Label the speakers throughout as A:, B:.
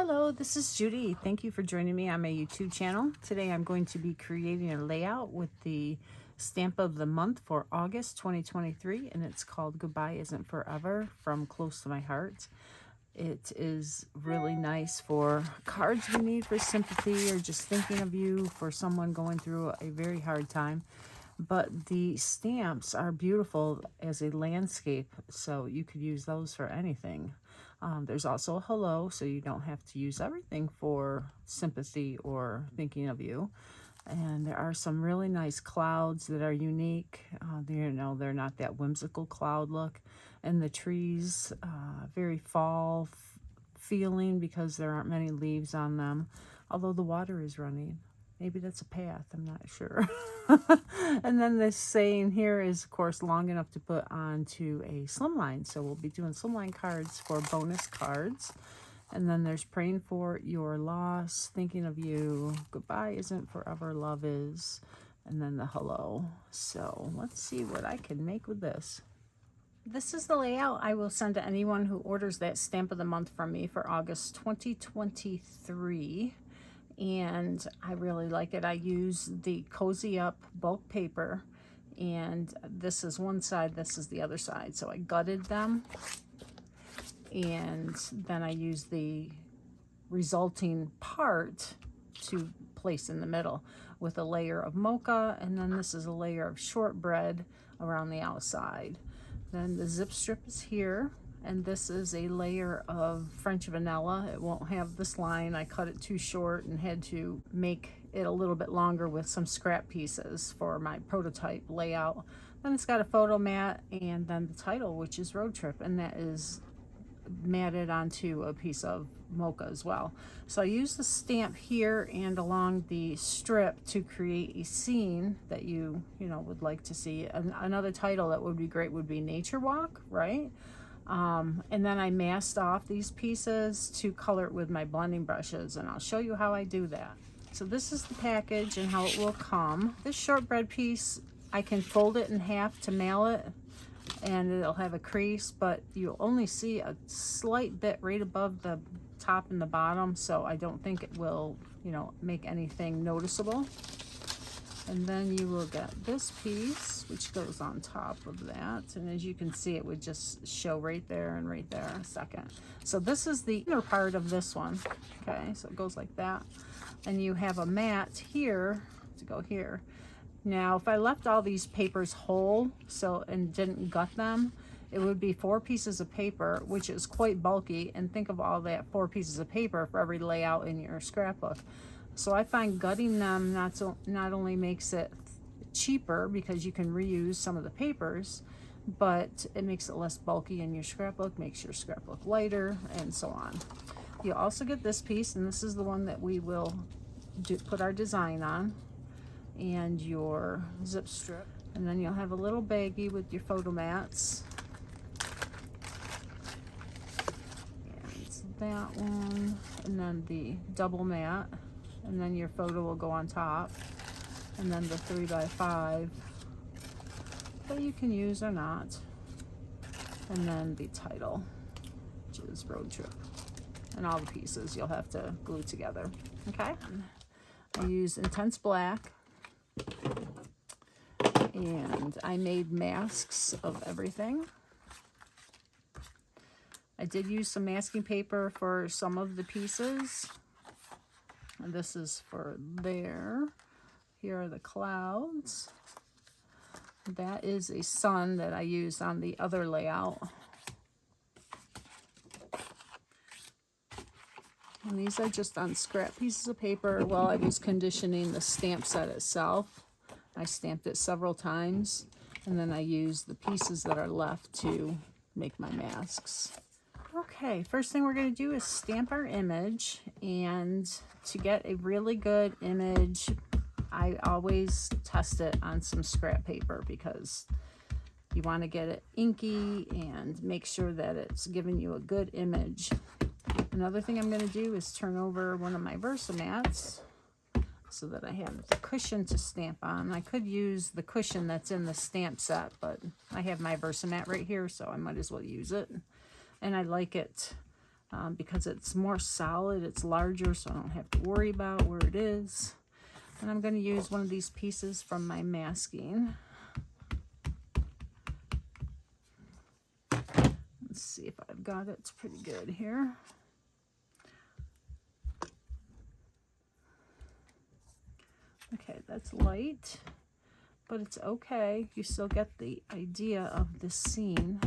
A: Hello, this is Judy. Thank you for joining me on my YouTube channel. Today I'm going to be creating a layout with the stamp of the month for August 2023, and it's called Goodbye Isn't Forever from Close to My Heart. It is really nice for cards we need for sympathy or just thinking of you for someone going through a very hard time. But the stamps are beautiful as a landscape, so you could use those for anything. There's also a hello, so you don't have to use everything for sympathy or thinking of you. And there are some really nice clouds that are unique. They're not that whimsical cloud look. And the trees, very fall feeling because there aren't many leaves on them, although the water is running. Maybe that's a path, I'm not sure. And then this saying here is, of course, long enough to put onto a slimline. So we'll be doing slimline cards for bonus cards. And then there's praying for your loss, thinking of you, goodbye isn't forever, love is, and then the hello. So let's see what I can make with this. This is the layout I will send to anyone who orders that stamp of the month from me for August 2023. And I really like it. I use the Cozy Up bulk paper, and this is one side, this is the other side. So I gutted them, and then I use the resulting part to place in the middle with a layer of mocha, and then this is a layer of shortbread around the outside. Then the zip strip is here, and this is a layer of French vanilla. It won't have this line. I cut it too short and had to make it a little bit longer with some scrap pieces for my prototype layout. Then it's got a photo mat, and then the title, which is Road Trip, and that is matted onto a piece of mocha as well. So I use the stamp here and along the strip to create a scene that you would like to see. Another title that would be great would be Nature Walk, right? And then I masked off these pieces to color it with my blending brushes, and I'll show you how I do that. So this is the package and how it will come. This shortbread piece, I can fold it in half to mail it, and it'll have a crease, but you'll only see a slight bit right above the top and the bottom, so I don't think it will, make anything noticeable. And then you will get this piece, which goes on top of that. And as you can see, it would just show right there and right there in a second. So this is the inner part of this one. Okay, so it goes like that. And you have a mat here to go here. Now, if I left all these papers whole, and didn't gut them, it would be 4 pieces of paper, which is quite bulky. And think of all that 4 pieces of paper for every layout in your scrapbook. So I find gutting them not only makes it cheaper because you can reuse some of the papers, but it makes it less bulky in your scrapbook, makes your scrapbook lighter, and so on. You also get this piece, and this is the one that we will put our design on, and your zip strip. And then you'll have a little baggie with your photo mats. And that one, and then the double mat. And then your photo will go on top, and then the 3x5 that you can use or not, and then the title, which is Road Trip, and all the pieces you'll have to glue together. Okay, I use Intense Black, and I made masks of everything. I did use some masking paper for some of the pieces. And this is for there. Here are the clouds. That is a sun that I used on the other layout. And these are just on scrap pieces of paper while I was conditioning the stamp set itself. I stamped it several times, and then I used the pieces that are left to make my masks. Okay, first thing we're going to do is stamp our image, and to get a really good image, I always test it on some scrap paper because you want to get it inky and make sure that it's giving you a good image. Another thing I'm going to do is turn over one of my Versamats so that I have the cushion to stamp on. I could use the cushion that's in the stamp set, but I have my Versamat right here, so I might as well use it. And I like it because it's more solid, it's larger, so I don't have to worry about where it is. And I'm going to use one of these pieces from my masking. Let's see if I've got it. It's pretty good here. Okay, that's light, but it's okay. You still get the idea of the scene.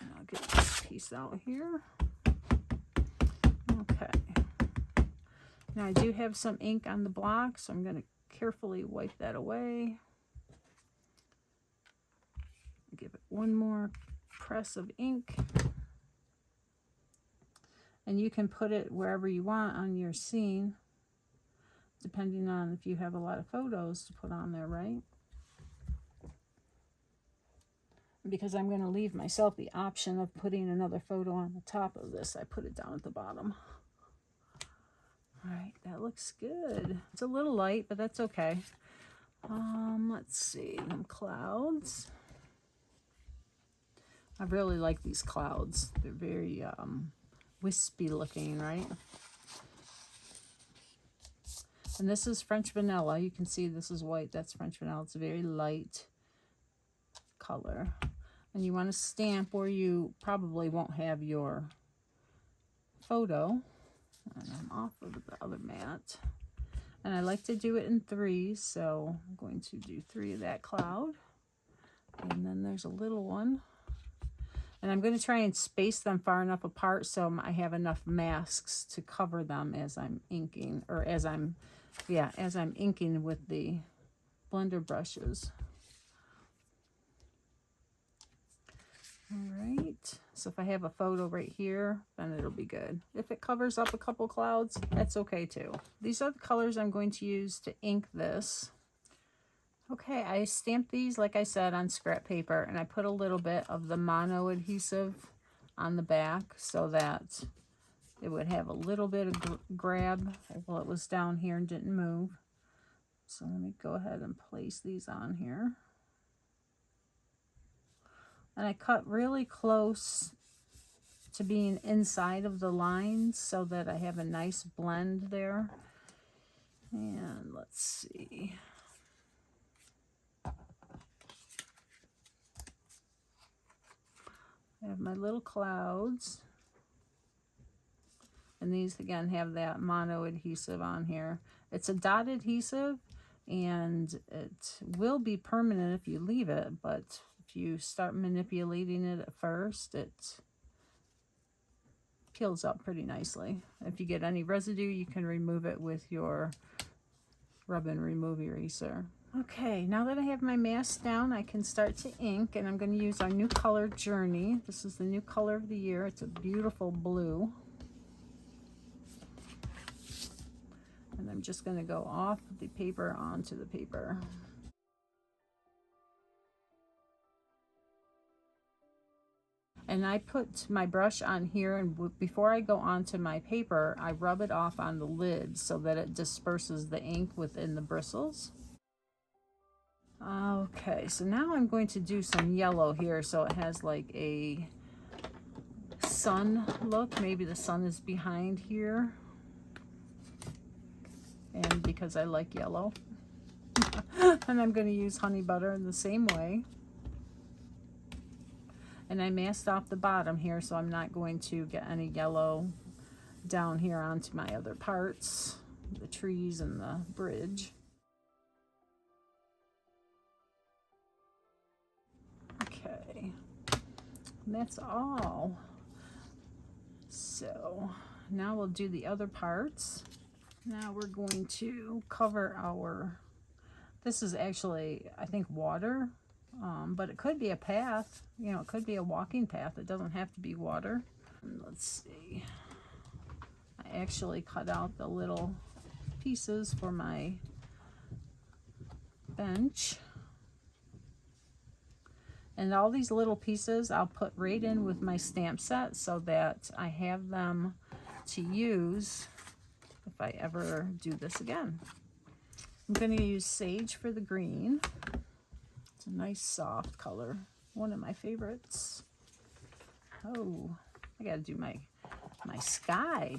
A: And I'll get this piece out here. Okay. Now I do have some ink on the block, so I'm going to carefully wipe that away. Give it one more press of ink. And you can put it wherever you want on your scene, depending on if you have a lot of photos to put on there, right? Because I'm going to leave myself the option of putting another photo on the top of this, I put it down at the bottom. All right, that looks good. It's a little light, but that's okay. Let's see, them clouds. I really like these clouds. They're very wispy looking, right? And this is French vanilla. You can see this is white. That's French vanilla. It's a very light color. And you want to stamp where you probably won't have your photo. And I'm off of the other mat. And I like to do it in threes, so I'm going to do 3 of that cloud. And then there's a little one. And I'm going to try and space them far enough apart so I have enough masks to cover them as I'm inking, or as I'm inking with the blender brushes. All right, so if I have a photo right here, then it'll be good. If it covers up a couple clouds, that's okay too. These are the colors I'm going to use to ink this. Okay, I stamped these, like I said, on scrap paper, and I put a little bit of the mono adhesive on the back so that it would have a little bit of grab while it was down here and didn't move. So let me go ahead and place these on here. And I cut really close to being inside of the lines so that I have a nice blend there. And let's see. I have my little clouds. And these, again, have that mono adhesive on here. It's a dot adhesive, and it will be permanent if you leave it, but if you start manipulating it at first, it peels up pretty nicely. If you get any residue, you can remove it with your rub and remove eraser. Okay, now that I have my mask down, I can start to ink, and I'm going to use our new color Journey. This is the new color of the year. It's a beautiful blue. And I'm just going to go off the paper onto the paper. And I put my brush on here, and before I go onto my paper, I rub it off on the lid so that it disperses the ink within the bristles. Okay, so now I'm going to do some yellow here so it has like a sun look. Maybe the sun is behind here. And because I like yellow. And I'm going to use honey butter in the same way. And I masked off the bottom here, so I'm not going to get any yellow down here onto my other parts, the trees and the bridge. Okay, and that's all. So now we'll do the other parts. Now we're going to cover our, this is actually, I think, water, but it could be a path. You know, it could be a walking path. It doesn't have to be water. And let's see. I actually cut out the little pieces for my bench. And all these little pieces I'll put right in with my stamp set so that I have them to use if I ever do this again. I'm going to use sage for the green. It's a nice soft color. One of my favorites. Oh, I got to do my sky.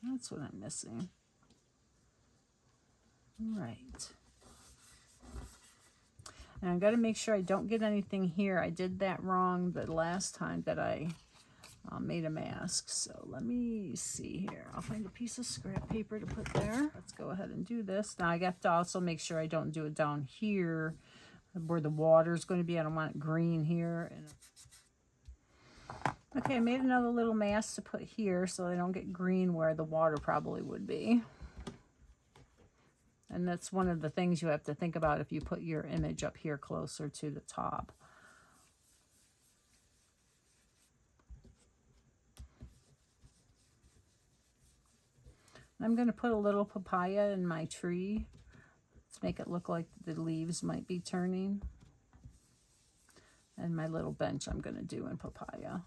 A: That's what I'm missing. All right. And I've got to make sure I don't get anything here. I did that wrong the last time that I made a mask. So let me see here. I'll find a piece of scrap paper to put there. Let's go ahead and do this. Now I got to also make sure I don't do it down here where the water is going to be. I don't want it green here. Okay, I made another little mask to put here so I don't get green where the water probably would be. And that's one of the things you have to think about if you put your image up here closer to the top. I'm going to put a little papaya in my tree to make it look like the leaves might be turning. And my little bench I'm going to do in papaya.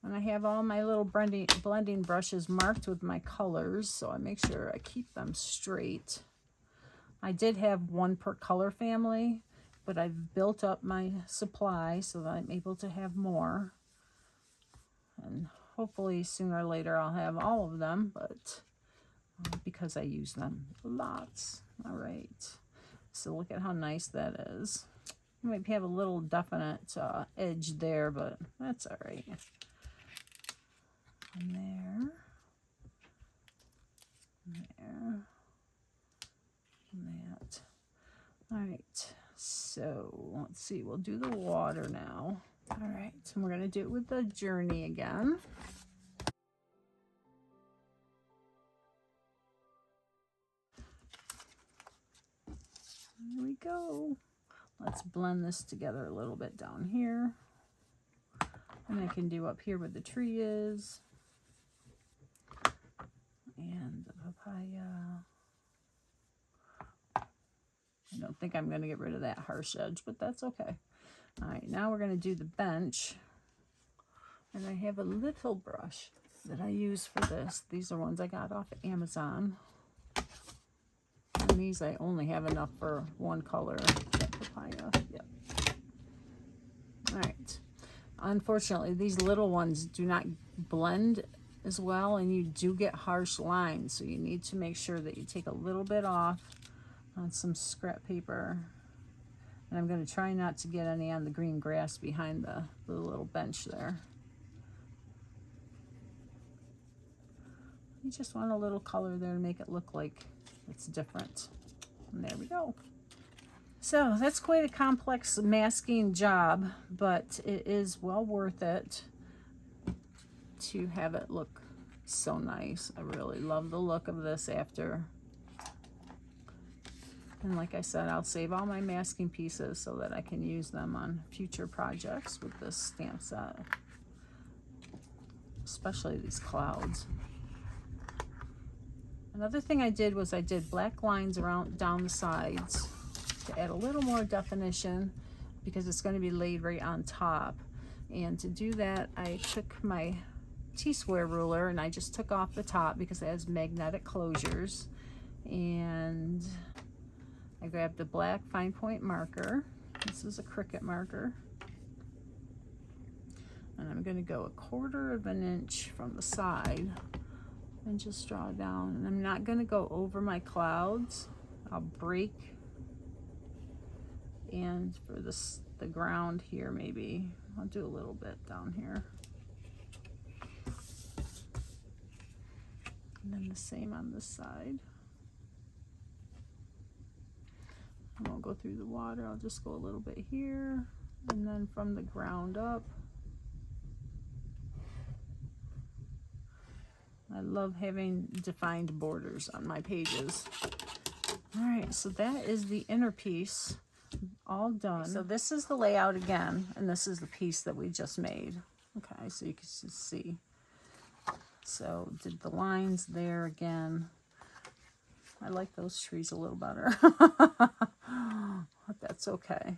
A: And I have all my little blending brushes marked with my colors, so I make sure I keep them straight. I did have one per color family, but I've built up my supply so that I'm able to have more. And hopefully sooner or later I'll have all of them, but because I use them lots. All right, so look at how nice that is. You might have a little definite edge there, but that's all right. And there, and that. All right, so let's see, we'll do the water now. All right, so we're going to do it with the Journey again. Here we go. Let's blend this together a little bit down here. And I can do up here where the tree is. And the papaya. I don't think I'm going to get rid of that harsh edge, but that's okay. All right, now we're going to do the bench. And I have a little brush that I use for this. These are ones I got off Amazon. And these I only have enough for one color. That papaya, yep. All right. Unfortunately, these little ones do not blend as well, and you do get harsh lines, so you need to make sure that you take a little bit off on some scrap paper. And I'm going to try not to get any on the green grass behind the little bench there. You just want a little color there to make it look like it's different. And there we go. So that's quite a complex masking job, but it is well worth it to have it look so nice. I really love the look of this after. And like I said, I'll save all my masking pieces so that I can use them on future projects with this stamp set, especially these clouds. Another thing I did was I did black lines around down the sides to add a little more definition because it's going to be laid right on top. And to do that, I took my T-square ruler and I just took off the top because it has magnetic closures. And I grabbed the black fine point marker. This is a Cricut marker. And I'm going to go 1/4 of an inch from the side and just draw down. And I'm not going to go over my clouds. I'll break. And for this, the ground here, maybe I'll do a little bit down here. And then the same on this side. I won't go through the water. I'll just go a little bit here. And then from the ground up. I love having defined borders on my pages. All right, so that is the inner piece all done. So this is the layout again, and this is the piece that we just made. Okay, so you can just see. So did the lines there again. I like those trees a little better, but that's okay.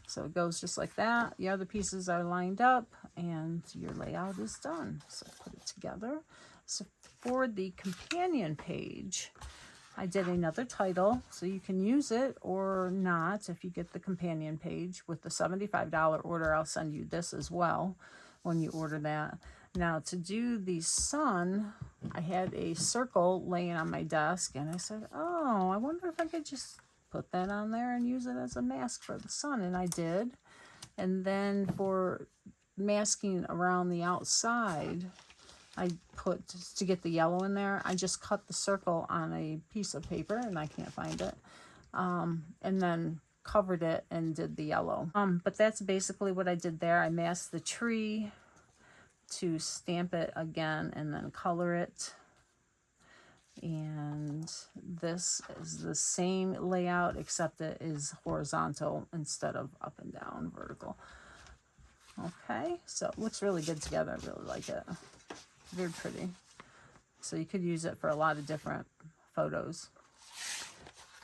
A: So it goes just like that. The other pieces are lined up, and your layout is done. So put it together. So for the companion page, I did another title, so you can use it or not if you get the companion page. With the $75 order, I'll send you this as well when you order that. Now, to do the sun, I had a circle laying on my desk, and I said, oh, I wonder if I could just put that on there and use it as a mask for the sun, and I did. And then for masking around the outside, I put, to get the yellow in there, I just cut the circle on a piece of paper, and I can't find it, and then covered it and did the yellow. But that's basically what I did there. I masked the tree to stamp it again and then color it. And this is the same layout, except it is horizontal instead of up and down, vertical. Okay, so it looks really good together. I really like it. Very pretty. So you could use it for a lot of different photos.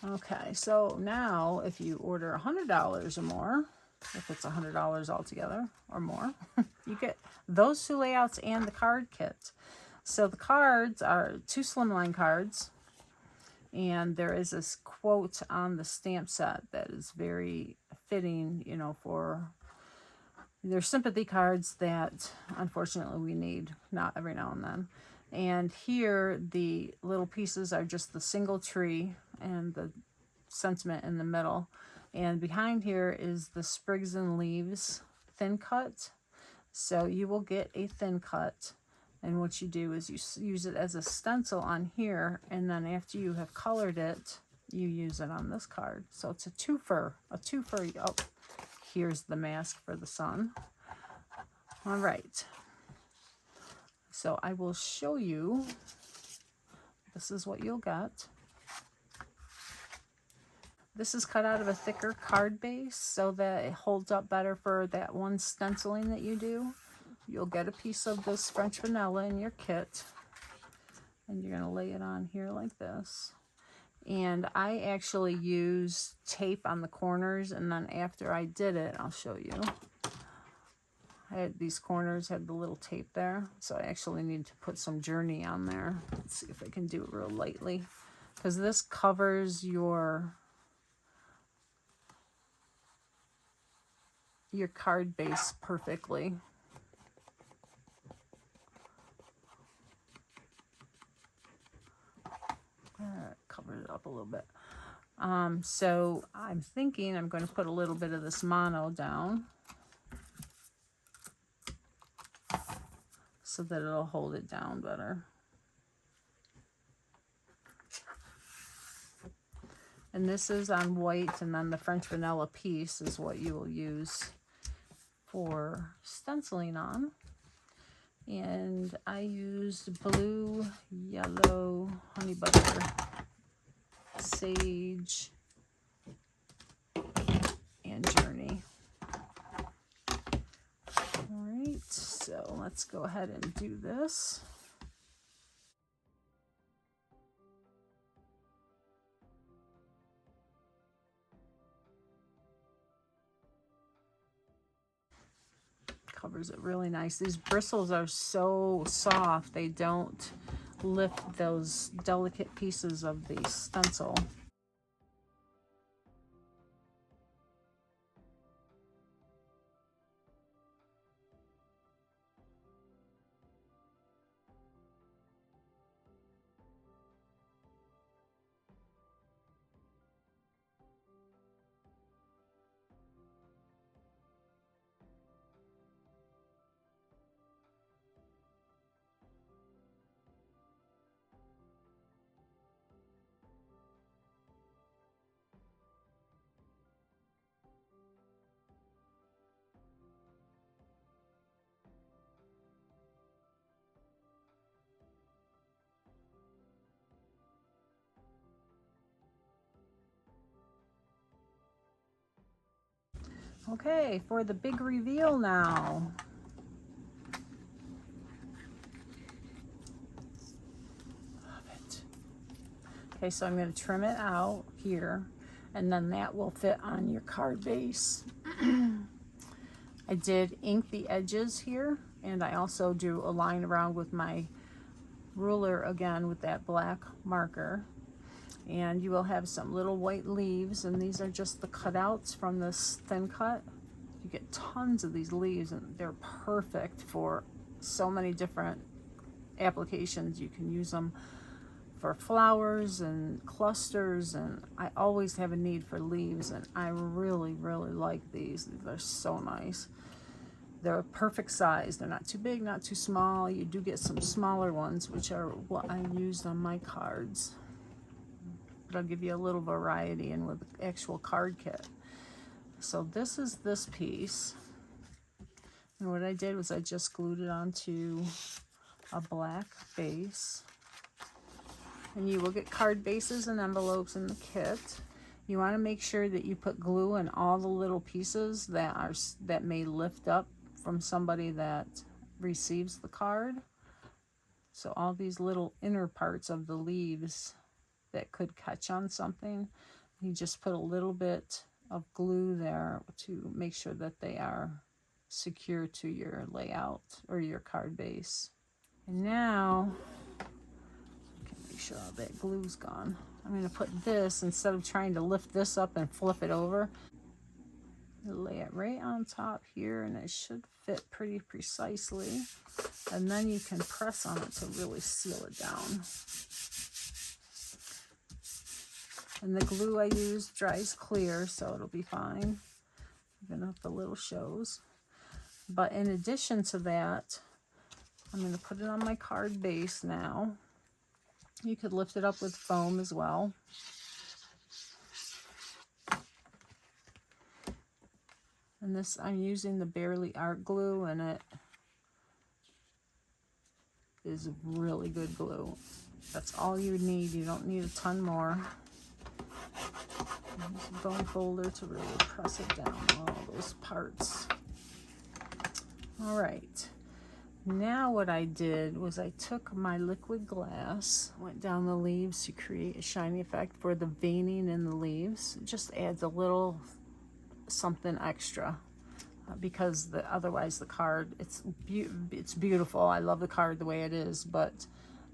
A: Okay, so now if you order $100 or more, if it's $100 altogether or more, you get those two layouts and the card kit. So the cards are 2 slimline cards, and there is this quote on the stamp set that is very fitting, you know, for their sympathy cards that unfortunately we need, not every now and then. And here the little pieces are just the single tree and the sentiment in the middle. And behind here is the sprigs and leaves thin cut. So you will get a thin cut. And what you do is you use it as a stencil on here. And then after you have colored it, you use it on this card. So it's a twofer. Oh, here's the mask for the sun. All right. So I will show you. This is what you'll get. This is cut out of a thicker card base so that it holds up better for that one stenciling that you do. You'll get a piece of this French vanilla in your kit, and you're going to lay it on here like this. And I actually used tape on the corners, and then after I did it, I'll show you. I had these corners, had the little tape there, so I actually need to put some Journey on there. Let's see if I can do it real lightly, because this covers your card base perfectly. Covered it up a little bit. So I'm thinking I'm going to put a little bit of this mono down so that it'll hold it down better. And this is on white, and then the French vanilla piece is what you will use for stenciling on. And I used blue, yellow, honey butter, sage, and Journey. All right, so let's go ahead and do this. Covers it really nice. These bristles are so soft, they don't lift those delicate pieces of the stencil. Okay, for the big reveal now. Love it. Okay, so I'm going to trim it out here, and then that will fit on your card base. I did ink the edges here, and I also drew a line around with my ruler again with that black marker. And you will have some little white leaves, and these are just the cutouts from this thin cut. You get tons of these leaves, and they're perfect for so many different applications. You can use them for flowers and clusters, and I always have a need for leaves, and I really like these. They're so nice. They're a perfect size. They're not too big, not too small. You do get some smaller ones, which are what I used on my cards, but I'll give you a little variety in with the actual card kit. So this is this piece, and what I did was I just glued it onto a black base. And you will get card bases and envelopes in the kit. You want to make sure that you put glue in all the little pieces that may lift up from somebody that receives the card. So all these little inner parts of the leaves that could catch on something, you just put a little bit of glue there to make sure that they are secure to your layout or your card base. And now, make sure all that glue's gone. I'm going to put this, instead of trying to lift this up and flip it over, lay it right on top here, and it should fit pretty precisely. And then you can press on it to really seal it down. And the glue I use dries clear, so it'll be fine, even if the little shows. But in addition to that, I'm going to put it on my card base now. You could lift it up with foam as well. And this, I'm using the Barely Art glue, and it is really good glue. That's all you need. You don't need a ton more. Use a bone folder to really press it down, all those parts. All right. Now what I did was I took my liquid glass, went down the leaves to create a shiny effect for the veining in the leaves. It just adds a little something extra because otherwise the card, it's beautiful. I love the card the way it is, but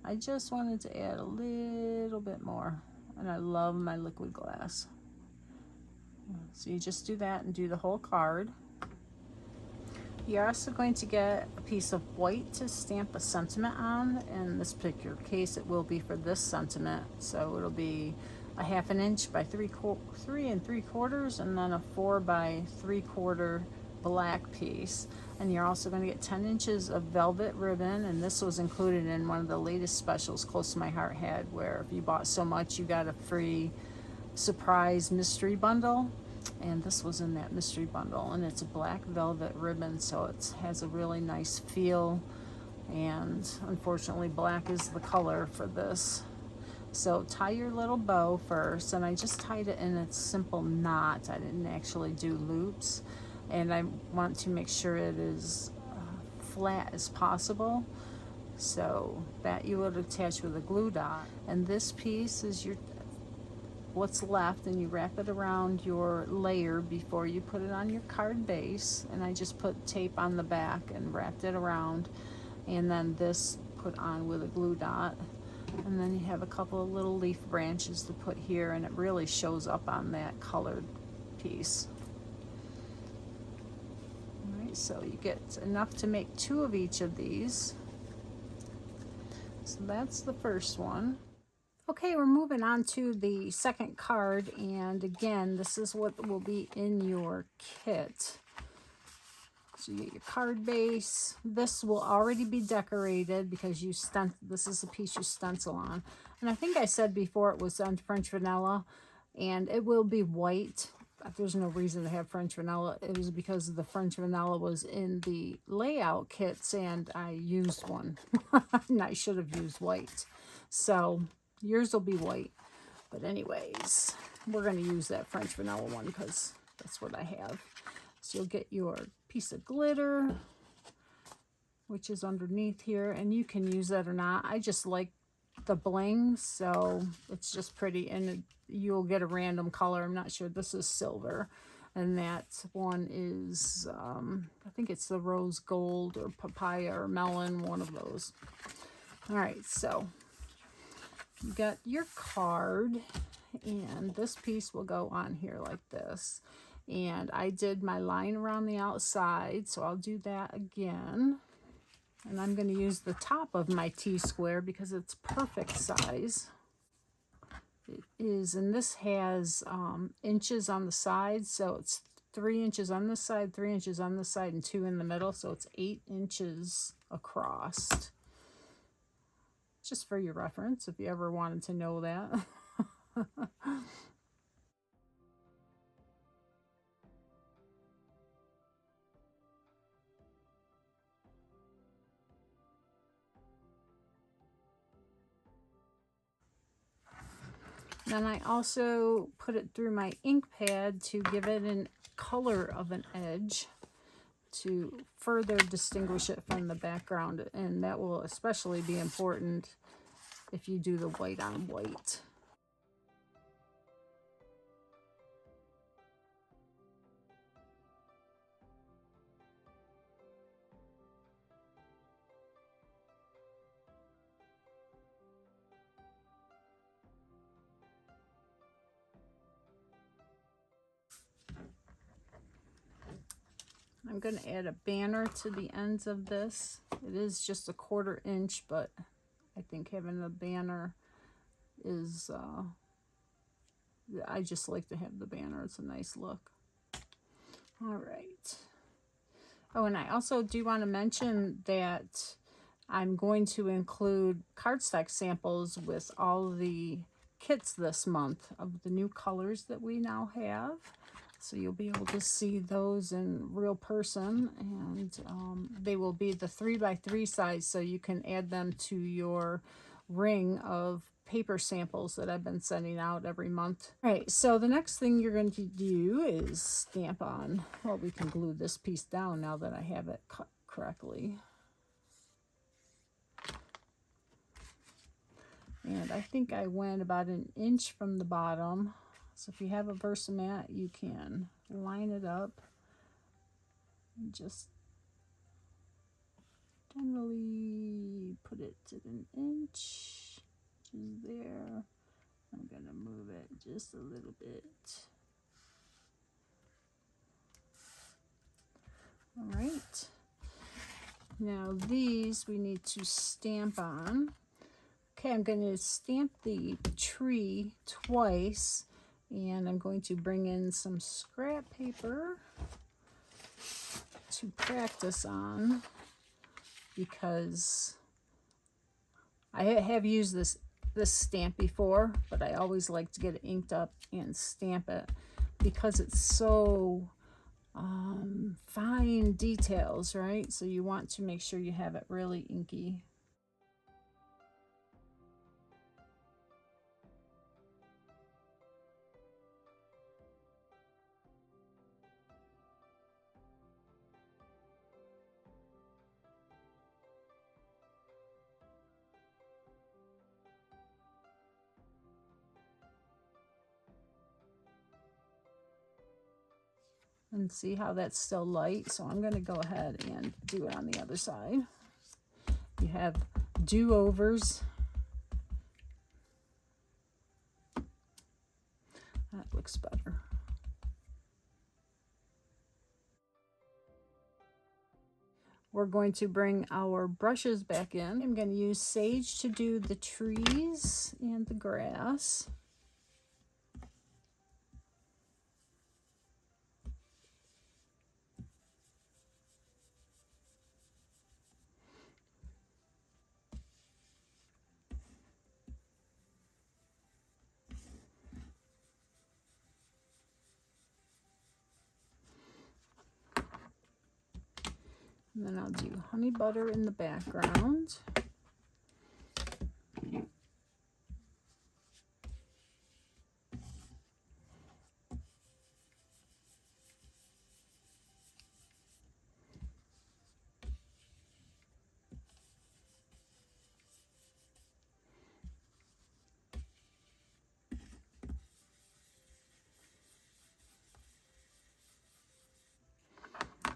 A: I just wanted to add a little bit more, and I love my liquid glass. So you just do that and do the whole card. You're also going to get a piece of white to stamp a sentiment on. In this particular case, it will be for this sentiment. So it'll be a 1/2 inch by 3 3/4, and then a 4 by 3/4 black piece. And you're also going to get 10 inches of velvet ribbon, and this was included in one of the latest specials Close to My Heart had, where if you bought so much, you got a free surprise mystery bundle. And this was in that mystery bundle, and it's a black velvet ribbon, so it has a really nice feel, and unfortunately black is the color for this. So tie your little bow first, and I just tied it in a simple knot. I didn't actually do loops, and I want to make sure it is flat as possible, so that you would attach with a glue dot. And this piece is what's left, and you wrap it around your layer before you put it on your card base. And I just put tape on the back and wrapped it around, and then this put on with a glue dot. And then you have a couple of little leaf branches to put here, and it really shows up on that colored piece. All right, so you get enough to make 2 of each of these. So that's the first one. Okay, we're moving on to the second card, and again, this is what will be in your kit. So you get your card base. This will already be decorated because this is a piece you stencil on. And I think I said before it was on French vanilla, and it will be white. There's no reason to have French vanilla. It was because the French vanilla was in the layout kits, and I used one. And I should have used white. So yours will be white, but anyways, we're going to use that French vanilla one because that's what I have. So you'll get your piece of glitter, which is underneath here, and you can use that or not. I just like the bling, so it's just pretty, and you'll get a random color. I'm not sure. This is silver, and that one is, I think it's the rose gold or papaya or melon, one of those. All right, so You got your card, and this piece will go on here like this. And I did my line around the outside, so I'll do that again. And I'm going to use the top of my T-square because it's perfect size. It is, and this has inches on the sides, so it's 3 inches on this side, 3 inches on this side, and 2 in the middle, so it's 8 inches across. Just for your reference, if you ever wanted to know that. Then I also put it through my ink pad to give it a color of an edge to further distinguish it from the background, and that will especially be important if you do the white on white. I'm going to add a banner to the ends of this. It is just a 1/4 inch, but I think having a banner is, I just like to have the banner. It's a nice look. All right. Oh, and I also do want to mention that I'm going to include cardstock samples with all the kits this month of the new colors that we now have. So you'll be able to see those in real person, and they will be the 3x3 size, so you can add them to your ring of paper samples that I've been sending out every month. All right, so the next thing you're going to do is stamp on, well, we can glue this piece down now that I have it cut correctly. And I think I went about 1 inch from the bottom. So if you have a Versamat, you can line it up and just generally put it to 1 inch, which is there. I'm going to move it just a little bit. All right. Now these we need to stamp on. Okay, I'm going to stamp the tree twice, and I'm going to bring in some scrap paper to practice on, because I have used this stamp before, but I always like to get it inked up and stamp it because it's so fine details, right? So you want to make sure you have it really inky. And see how that's still light, so I'm going to go ahead and do it on the other side. You have do-overs. That looks better. We're going to bring our brushes back in. I'm going to use sage to do the trees and the grass. And then I'll do honey butter in the background.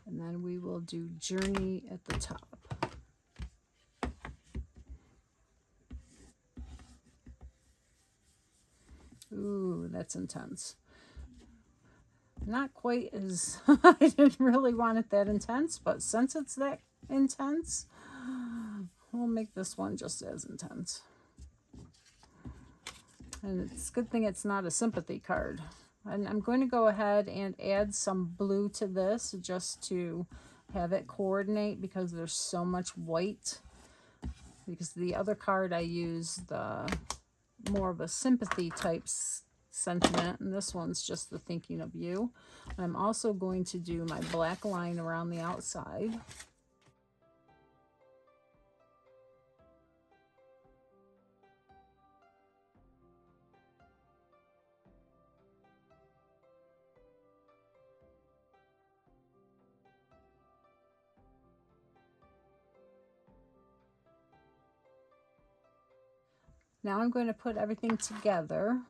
A: And then we will do Journey at the top. That's intense. Not quite as, I didn't really want it that intense, but since it's that intense, we'll make this one just as intense. And it's a good thing it's not a sympathy card. And I'm going to go ahead and add some blue to this just to have it coordinate, because there's so much white. Because the other card I used the more of a sympathy type sentiment, and this one's just the thinking of you. I'm also going to do my black line around the outside. Now I'm going to put everything together.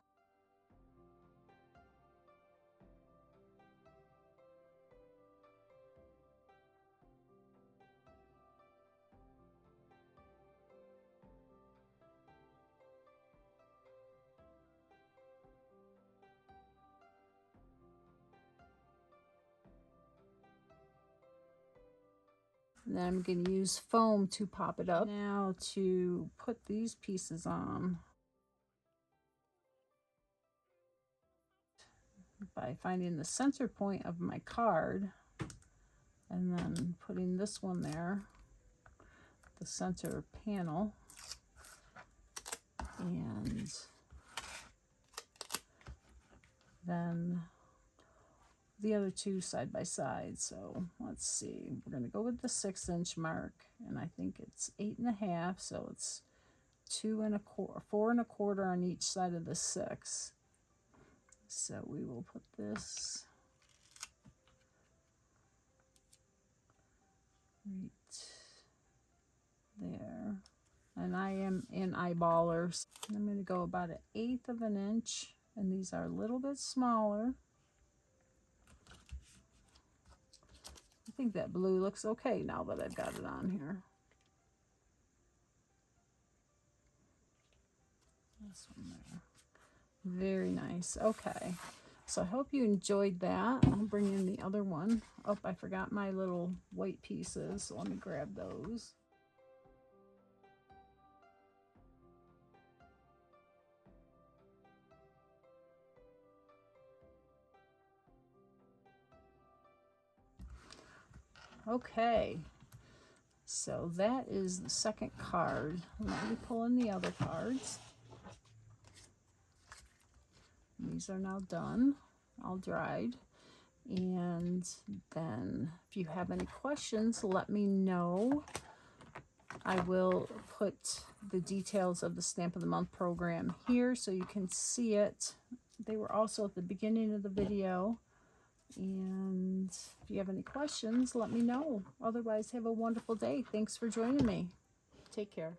A: And then I'm going to use foam to pop it up. Now to put these pieces on, by finding the center point of my card and then putting this one there, the center panel, and then the other two side by side. So let's see, we're going to go with the 6-inch mark, and I think it's 8.5, so it's 2 1/4, 4 1/4 on each side of the 6. So we will put this right there, and I am in eyeballers. I'm going to go about 1/8 of an inch, and these are a little bit smaller. I think that blue looks okay now that I've got it on here. This one there. Very nice. Okay. So I hope you enjoyed that. I'll bring in the other one. Oh, I forgot my little white pieces, so let me grab those. Okay, so that is the second card. Let me pull in the other cards. These are now done, all dried. And then if you have any questions, let me know. I will put the details of the Stamp of the Month program here so you can see it. They were also at the beginning of the video. And if you have any questions, let me know. Otherwise, have a wonderful day. Thanks for joining me. Take care.